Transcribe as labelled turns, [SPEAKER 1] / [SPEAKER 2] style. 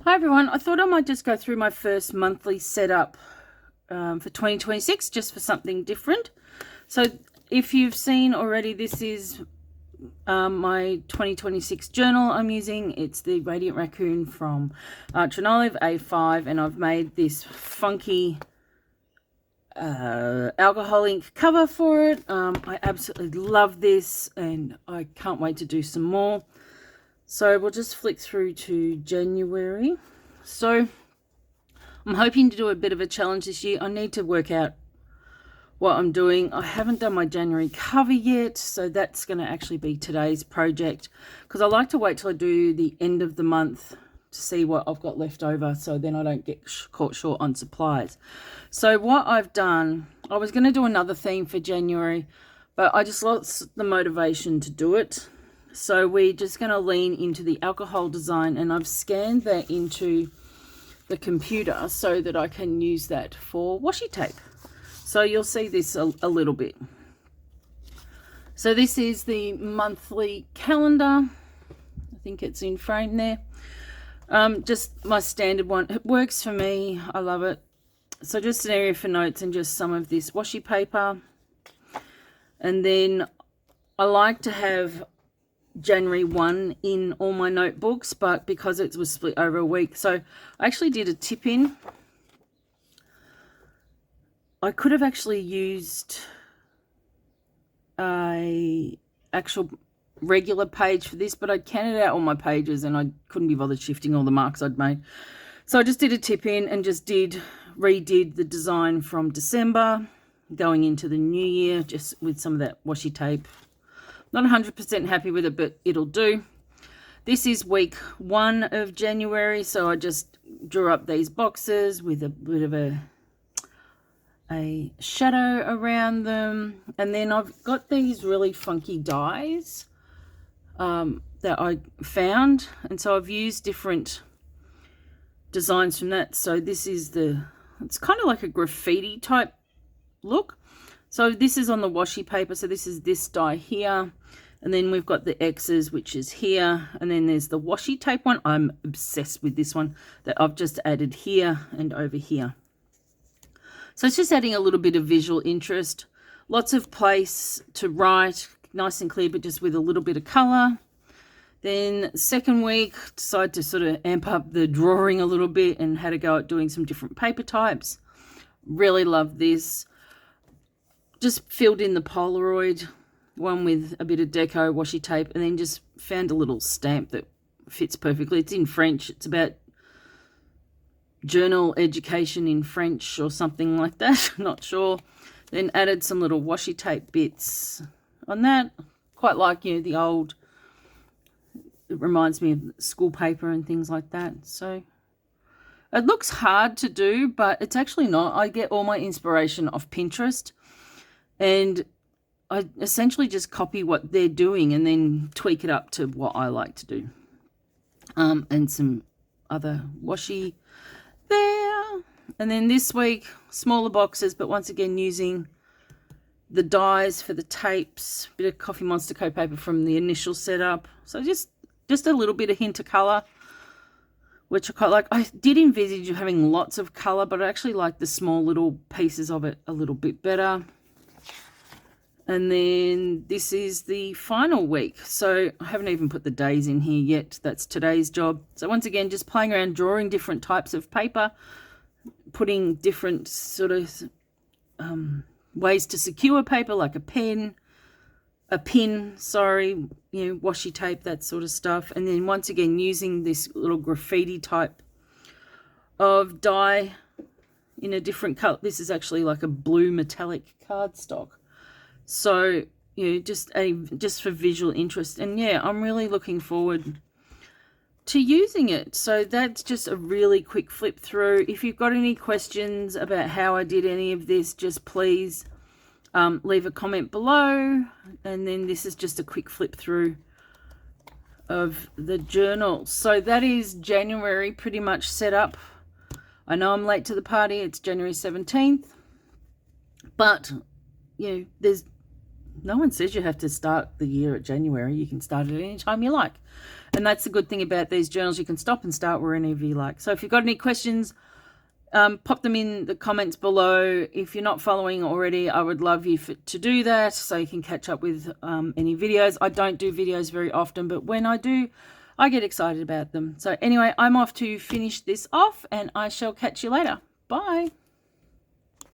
[SPEAKER 1] Hi everyone, I thought I might just go through my first monthly setup for 2026, just for something different. So if you've seen already, this is my 2026 journal I'm using. It's the Radiant Raccoon from Archer and Olive A5, and I've made this funky alcohol ink cover for it. I absolutely love this and I can't wait to do some more. So we'll just flick through to January. So I'm hoping to do a bit of a challenge this year. I need to work out what I'm doing. I haven't done my January cover yet, so that's going to actually be today's project, because I like to wait till I do the end of the month to see what I've got left over, so then I don't get caught short on supplies. So what I've done, I was going to do another theme for January, but I just lost the motivation to do it. So we're just going to lean into the alcohol design, and I've scanned that into the computer so that I can use that for washi tape. So you'll see this a little bit. So this is the monthly calendar. I think it's in frame there. Just my standard one. It works for me. I love it. So just an area for notes and just some of this washi paper. And then I like to have January 1 in all my notebooks, but because it was split over a week, so I actually did a tip in. I could have actually used a actual regular page for this, but I counted out all my pages and I couldn't be bothered shifting all the marks I'd made. So I just did a tip in and just redid the design from December going into the new year, just with some of that washi tape. Not 100% happy with it, but it'll do. This is week 1 of January, so I just drew up these boxes with a bit of a shadow around them. And then I've got these really funky dies that I found, and so I've used different designs from that. So this is it's kind of like a graffiti type look. So this is on the washi paper. So this is this die here. And then we've got the X's, which is here. And then there's the washi tape one. I'm obsessed with this one that I've just added here and over here. So it's just adding a little bit of visual interest. Lots of place to write, nice and clear, but just with a little bit of color. Then second week, decided to sort of amp up the drawing a little bit and had a go at doing some different paper types. Really love this. Just filled in the Polaroid one with a bit of deco washi tape, and then just found a little stamp that fits perfectly. It's in French. It's about journal education in French or something like that. Not sure. Then added some little washi tape bits on that. Quite like, the old, it reminds me of school paper and things like that. So it looks hard to do, but it's actually not. I get all my inspiration off Pinterest, and I essentially just copy what they're doing and then tweak it up to what I like to do. And some other washi there. And then this week, smaller boxes, but once again using the dies for the tapes, bit of Coffee Monster Co paper from the initial setup. So just a little bit of hint of colour, which I quite like. I did envisage having lots of colour, but I actually like the small little pieces of it a little bit better. And then this is the final week. So I haven't even put the days in here yet. That's today's job. So once again, just playing around, drawing different types of paper, putting different sort of ways to secure paper, like a pin, washi tape, that sort of stuff. And then once again, using this little graffiti type of die in a different color. This is actually like a blue metallic cardstock. So, just for visual interest. And yeah, I'm really looking forward to using it. So that's just a really quick flip through. If you've got any questions about how I did any of this, just please leave a comment below. And then this is just a quick flip through of the journal. So that is January pretty much set up. I know I'm late to the party. It's January 17th. But, there's No one says you have to start the year at January. You can start it any time you like. And that's the good thing about these journals. You can stop and start wherever you like. So if you've got any questions, pop them in the comments below. If you're not following already, I would love you to do that so you can catch up with any videos. I don't do videos very often, but when I do, I get excited about them. So anyway, I'm off to finish this off, and I shall catch you later. Bye.